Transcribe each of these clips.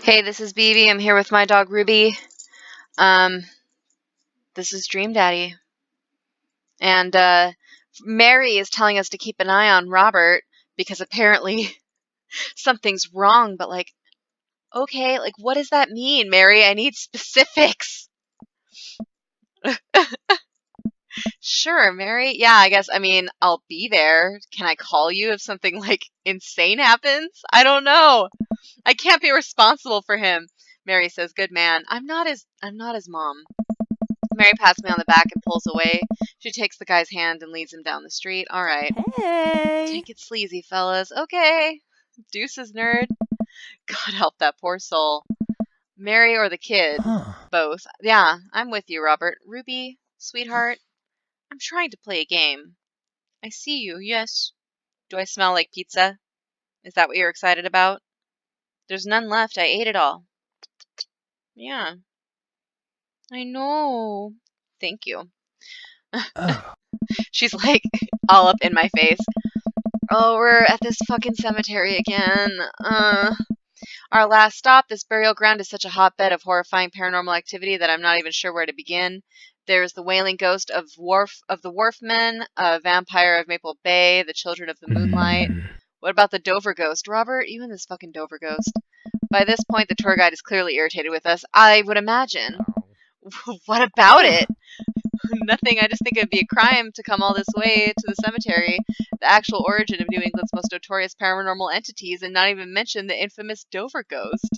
Hey, this is BB. I'm here with my dog Ruby. Um, this is Dream Daddy. And Mary is telling us to keep an eye on Robert because apparently something's wrong. But, like, okay, like, what does that mean, Mary? I need specifics. Sure, Mary. Yeah, I mean, I'll be there. Can I call you if something, like, insane happens? I don't know. I can't be responsible for him. Mary says, good man. I'm not his mom. Mary pats me on the back and pulls away. She takes the guy's hand and leads him down the street. All right. Hey! Take it sleazy, fellas. Okay. Deuces, nerd. God help that poor soul. Mary or the kid? Huh. Both. Yeah, I'm with you, Robert. Ruby, sweetheart, I'm trying to play a game. I see you, yes. Do I smell like pizza? Is that what you're excited about? There's none left. I ate it all. Yeah. I know. Thank you. Oh. She's like all up in my face. Oh, we're at this fucking cemetery again. Our last stop, this burial ground is such a hotbed of horrifying paranormal activity that I'm not even sure where to begin. There's the wailing ghost of the Wharfmen, a vampire of Maple Bay, the Children of the Moonlight. What about the Dover ghost? Robert, you and this fucking Dover ghost. By this point, the tour guide is clearly irritated with us, I would imagine. What about it? Nothing. I just think it'd be a crime to come all this way to the cemetery, the actual origin of New England's most notorious paranormal entities, and not even mention the infamous Dover ghost.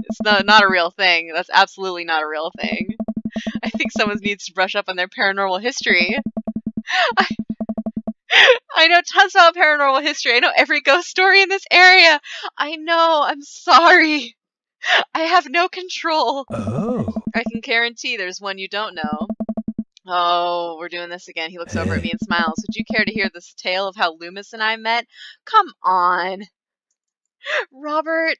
It's not a real thing. That's absolutely not a real thing. I think someone needs to brush up on their paranormal history. I know tons about paranormal history. I know every ghost story in this area. I know. I'm sorry. I have no control. Oh. I can guarantee there's one you don't know. Oh, we're doing this again. He looks over at me and smiles. Would you care to hear this tale of how Loomis and I met? Come on. Robert,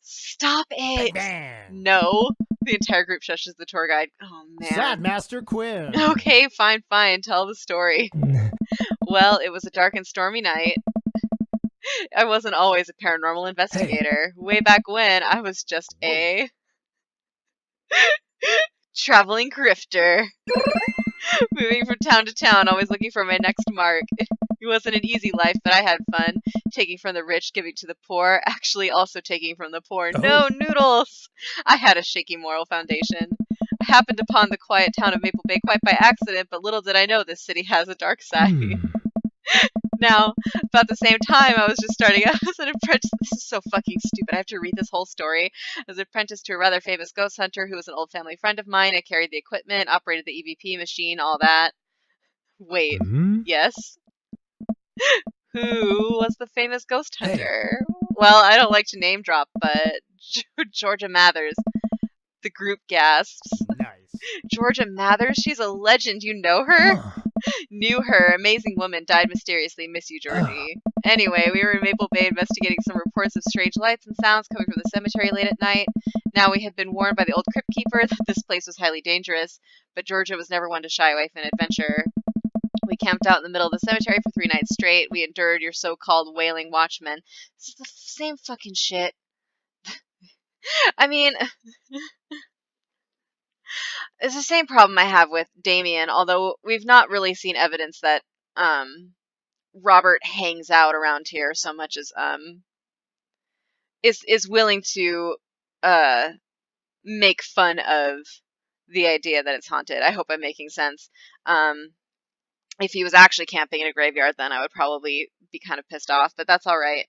stop it. Bang. No. The entire group shushes the tour guide. Oh, man. Sad Master Quinn. Okay, fine. Tell the story. Well, it was a dark and stormy night. I wasn't always a paranormal investigator. Hey. Way back when, I was just a traveling grifter. Moving from town to town, always looking for my next mark. It wasn't an easy life, but I had fun. Taking from the rich, giving to the poor. Actually, also taking from the poor. Oh. No, noodles! I had a shaky moral foundation. I happened upon the quiet town of Maple Bay quite by accident, but little did I know this city has a dark side. Now, about the same time, I was just starting out as an apprentice. This is so fucking stupid. I have to read this whole story. As an apprentice to a rather famous ghost hunter who was an old family friend of mine. I carried the equipment, operated the EVP machine, all that. Wait, yes? Who was the famous ghost hunter? Hey. Well, I don't like to name drop, but Georgia Mathers. The group gasps. Nice. Georgia Mathers? She's a legend. You know her? Huh. Knew her. Amazing woman. Died mysteriously. Miss you, Georgie. Anyway, we were in Maple Bay investigating some reports of strange lights and sounds coming from the cemetery late at night. Now we had been warned by the old crypt keeper that this place was highly dangerous, but Georgia was never one to shy away from an adventure. We camped out in the middle of the cemetery for 3 nights straight. We endured your so-called wailing watchmen. This is the same fucking shit. I mean... It's the same problem I have with Damien, although we've not really seen evidence that Robert hangs out around here so much as is willing to make fun of the idea that it's haunted. I hope I'm making sense. If he was actually camping in a graveyard, then I would probably be kind of pissed off, but that's all right.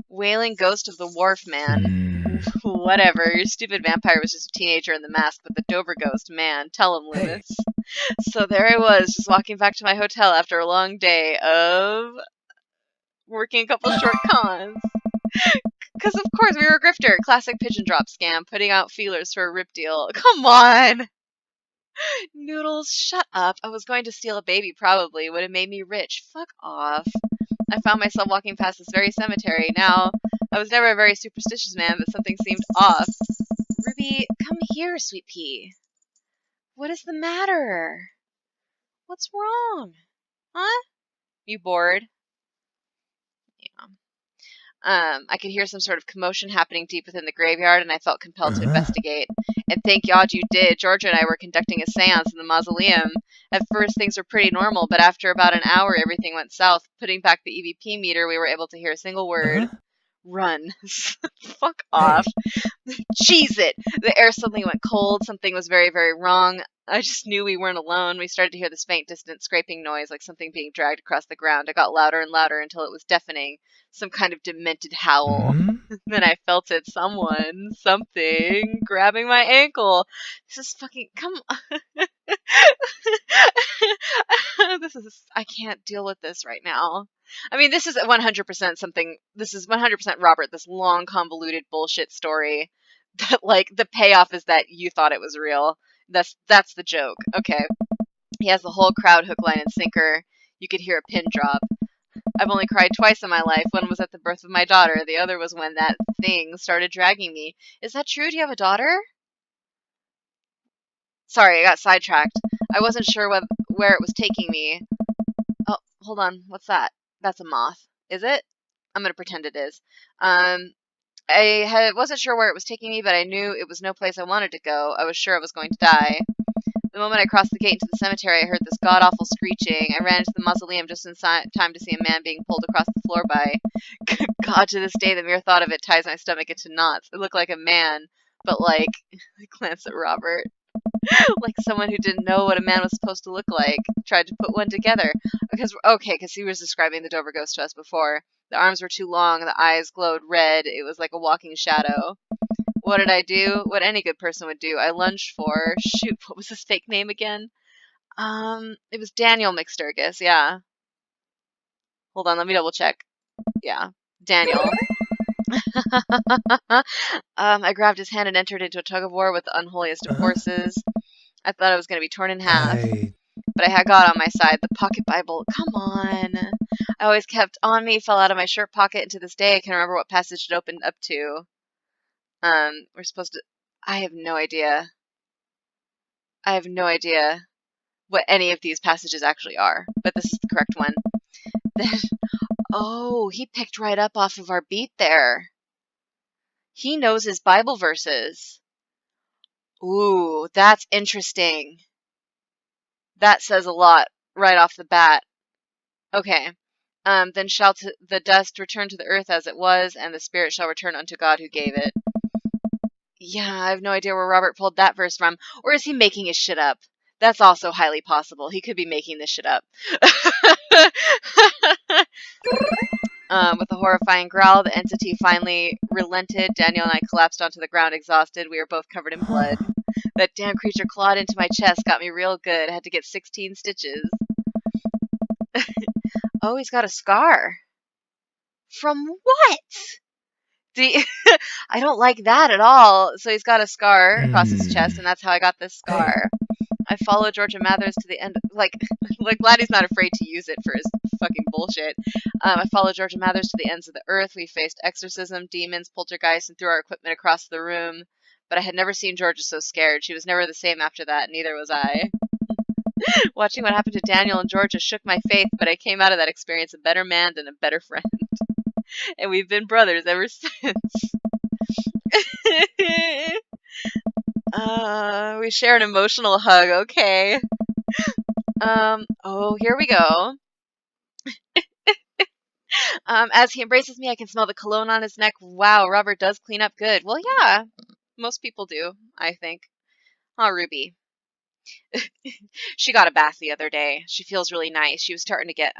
Wailing ghost of the wharf man. Whatever, your stupid vampire was just a teenager in the mask, but the Dover ghost, man, tell him, Loomis. Hey. So there I was, just walking back to my hotel after a long day of working a couple short cons. Because, of course, we were a grifter. Classic pigeon drop scam, putting out feelers for a rip deal. Come on! Noodles, shut up. I was going to steal a baby, probably. Would have made me rich. Fuck off. I found myself walking past this very cemetery. Now, I was never a very superstitious man, but something seemed off. Ruby, come here, sweet pea. What is the matter? What's wrong? Huh? You bored? I could hear some sort of commotion happening deep within the graveyard, and I felt compelled to investigate. And thank God you did. Georgia and I were conducting a seance in the mausoleum. At first, things were pretty normal, but after about an hour, everything went south. Putting back the EVP meter, we were able to hear a single word. Run. Fuck off. Cheese it! The air suddenly went cold. Something was very, very wrong. I just knew we weren't alone. We started to hear this faint, distant scraping noise, like something being dragged across the ground. It got louder and louder until it was deafening. Some kind of demented howl. Then I felt it. Something, grabbing my ankle. This is fucking, come on. I can't deal with this right now. I mean, this is 100% something, this is 100% Robert, this long, convoluted bullshit story that, like, the payoff is that you thought it was real. That's the joke. Okay. He has the whole crowd hook, line, and sinker. You could hear a pin drop. I've only cried twice in my life. One was at the birth of my daughter. The other was when that thing started dragging me. Is that true? Do you have a daughter? Sorry, I got sidetracked. I wasn't sure where it was taking me. Oh, hold on. What's that? That's a moth. Is it? I'm going to pretend it is. I wasn't sure where it was taking me, but I knew it was no place I wanted to go. I was sure I was going to die. The moment I crossed the gate into the cemetery, I heard this god-awful screeching. I ran into the mausoleum just in time to see a man being pulled across the floor by... God, to this day, the mere thought of it ties my stomach into knots. It looked like a man, but like... I glanced at Robert. Like someone who didn't know what a man was supposed to look like. Tried to put one together. Because he was describing the Dover ghost to us before. The arms were too long, the eyes glowed red. It was like a walking shadow. What did I do? What any good person would do. I lunged for... Shoot, what was his fake name again? It was Daniel McSturgis, yeah. Hold on, let me double check. Yeah, Daniel. I grabbed his hand and entered into a tug-of-war with the unholiest of forces. I thought I was going to be torn in half. But I had God on my side. The pocket Bible. Come on. I always kept on me, fell out of my shirt pocket, and to this day I can remember what passage it opened up to. We're supposed to... I have no idea. I have no idea what any of these passages actually are. But this is the correct one. Then... Oh, he picked right up off of our beat there. He knows his Bible verses. Ooh, that's interesting. That says a lot right off the bat. Okay. Then shall the dust return to the earth as it was, and the spirit shall return unto God who gave it. Yeah, I have no idea where Robert pulled that verse from. Or is he making his shit up? That's also highly possible. He could be making this shit up. With a horrifying growl, the entity finally relented. Daniel and I collapsed onto the ground exhausted. We were both covered in blood. That damn creature clawed into my chest, got me real good. I had to get 16 stitches. Oh, he's got a scar. From what? I don't like that at all. So he's got a scar across his chest, and that's how I got this scar. I followed Georgia Mathers to the end. Like Laddie's not afraid to use it for his fucking bullshit. I followed Georgia Mathers to the ends of the earth. We faced exorcism, demons, poltergeists, and threw our equipment across the room. But I had never seen Georgia so scared. She was never the same after that, neither was I. Watching what happened to Daniel and Georgia shook my faith, but I came out of that experience a better man and a better friend. And we've been brothers ever since. We share an emotional hug, okay. Oh, here we go. As he embraces me, I can smell the cologne on his neck. Wow, Robert does clean up good. Well, yeah, most people do, I think. Aw, Ruby. She got a bath the other day. She feels really nice. She was starting to get,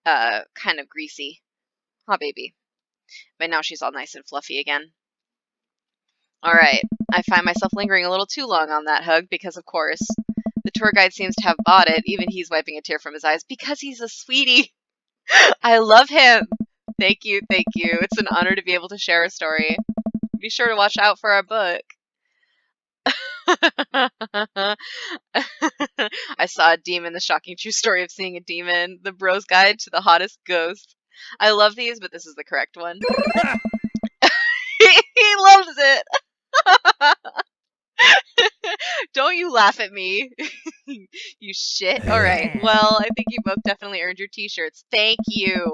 kind of greasy. Aw, baby. But now she's all nice and fluffy again. Alright, I find myself lingering a little too long on that hug because, of course, the tour guide seems to have bought it. Even he's wiping a tear from his eyes because he's a sweetie. I love him. Thank you, thank you. It's an honor to be able to share a story. Be sure to watch out for our book. I saw a demon, the shocking true story of seeing a demon. The bro's guide to the hottest ghost. I love these, but this is the correct one. He loves it. Don't you laugh at me. You shit. Alright, well, I think you both definitely earned your t-shirts. Thank you.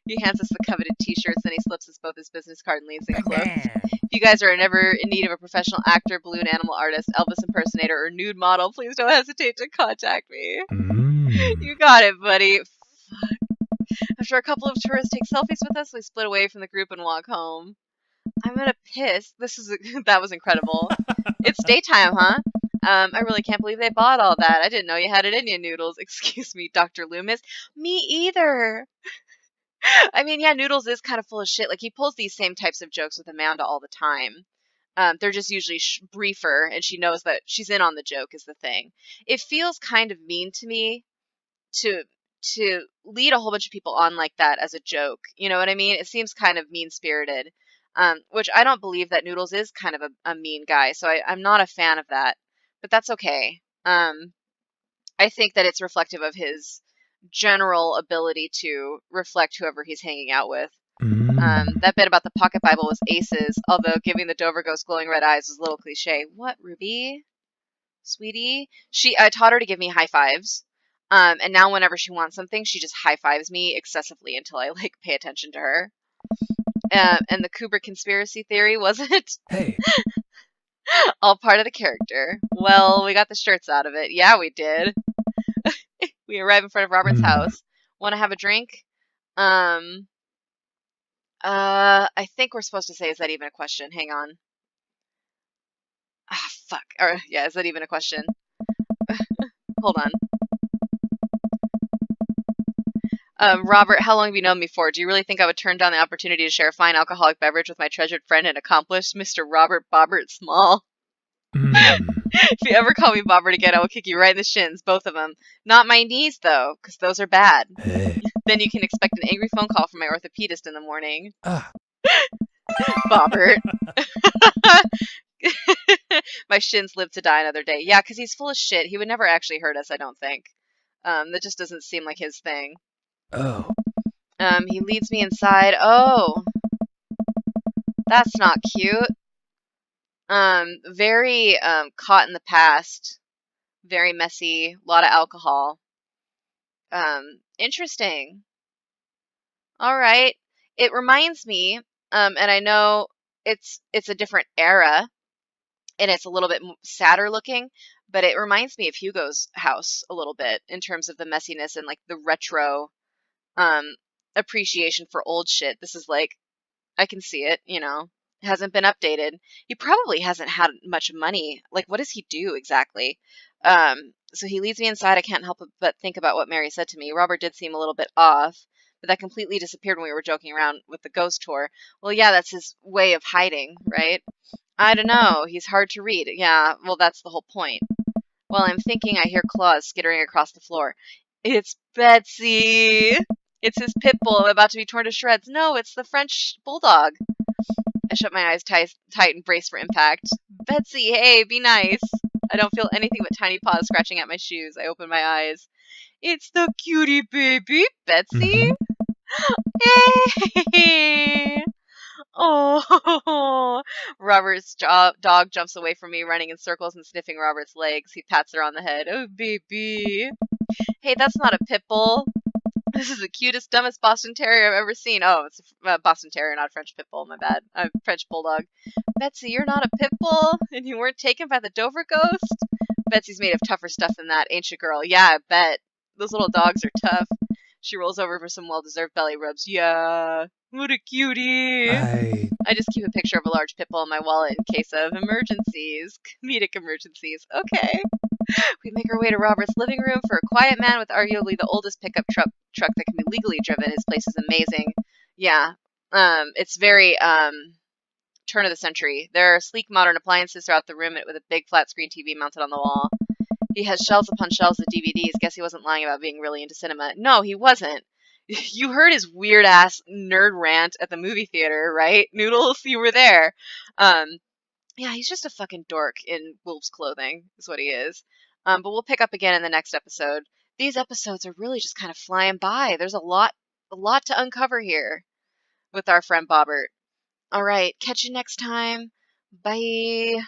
He hands us the coveted t-shirts, then he slips us both his business card and leaves in Bang, close. bang. If you guys are ever in need of a professional actor, balloon animal artist, Elvis impersonator, or nude model, please don't hesitate to contact me. You got it, buddy. Fuck. After a couple of tourists take selfies with us, we split away from the group and walk home. I'm gonna piss. That was incredible. It's daytime, huh? I really can't believe they bought all that. I didn't know you had it in you, Noodles. Excuse me, Dr. Loomis. Me either. I mean, yeah, Noodles is kind of full of shit. Like, he pulls these same types of jokes with Amanda all the time. They're just usually briefer, and she knows that she's in on the joke is the thing. It feels kind of mean to me to lead a whole bunch of people on like that as a joke. You know what I mean? It seems kind of mean-spirited, which I don't believe that Noodles is kind of a mean guy, so I'm not a fan of that. But that's okay. I think that it's reflective of his general ability to reflect whoever he's hanging out with. That bit about the pocket Bible was aces, although giving the Dover ghost glowing red eyes was a little cliche. What, Ruby? Sweetie? I taught her to give me high fives. And now whenever she wants something, she just high fives me excessively until I, like, pay attention to her. And the Kubrick conspiracy theory, wasn't Hey. all part of the character. Well, we got the shirts out of it. Yeah, we did. We arrive in front of Robert's house. Want to have a drink? I think we're supposed to say, is that even a question? Hang on. Ah, fuck. Or, yeah, is that even a question? Hold on. Robert, how long have you known me for? Do you really think I would turn down the opportunity to share a fine alcoholic beverage with my treasured friend and accomplice, Mr. Robert Bobbert Small? If you ever call me Bobbert again, I will kick you right in the shins, both of them. Not my knees, though, because those are bad. Hey. Then you can expect an angry phone call from my orthopedist in the morning. Ah. Bobbert. My shins live to die another day. Yeah, because he's full of shit. He would never actually hurt us, I don't think. That just doesn't seem like his thing. Oh. He leads me inside. Oh. That's not cute. Very, caught in the past. Very messy. A lot of alcohol. Interesting. Alright. It reminds me, and I know it's a different era, and it's a little bit sadder looking, but it reminds me of Hugo's house a little bit in terms of the messiness and, like, the retro, appreciation for old shit. This is like, I can see it, you know. It hasn't been updated. He probably hasn't had much money. Like, what does he do exactly? So he leads me inside. I can't help but think about what Mary said to me. Robert did seem a little bit off, but that completely disappeared when we were joking around with the ghost tour. Well, yeah, that's his way of hiding, right? I don't know. He's hard to read. Yeah, well, that's the whole point. While I'm thinking, I hear claws skittering across the floor. It's Betsy! It's his pit bull. I'm about to be torn to shreds. No, it's the French bulldog. I shut my eyes tight and brace for impact. Betsy, hey, be nice. I don't feel anything but tiny paws scratching at my shoes. I open my eyes. It's the cutie baby, Betsy. Hey! Oh, Robert's dog jumps away from me, running in circles and sniffing Robert's legs. He pats her on the head. Oh, baby. Hey, that's not a pit bull. This is the cutest, dumbest Boston Terrier I've ever seen. Oh, it's a Boston Terrier, not a French pit bull. My bad. I'm French bulldog. Betsy, you're not a pit bull? And you weren't taken by the Dover ghost? Betsy's made of tougher stuff than that, ain't you, girl? Yeah, I bet. Those little dogs are tough. She rolls over for some well-deserved belly rubs. Yeah, what a cutie. I just keep a picture of a large pit bull in my wallet in case of emergencies. Comedic emergencies. Okay. We make our way to Robert's living room. For a quiet man with arguably the oldest pickup truck that can be legally driven, his place is amazing. Yeah. It's very, turn of the century. There are sleek modern appliances throughout the room with a big flat screen TV mounted on the wall. He has shelves upon shelves of DVDs. Guess he wasn't lying about being really into cinema. No, he wasn't. You heard his weird-ass nerd rant at the movie theater, right? Noodles, you were there. Yeah, he's just a fucking dork in wolf's clothing, is what he is. But we'll pick up again in the next episode. These episodes are really just kind of flying by. There's a lot to uncover here with our friend Bobbert. All right, catch you next time. Bye.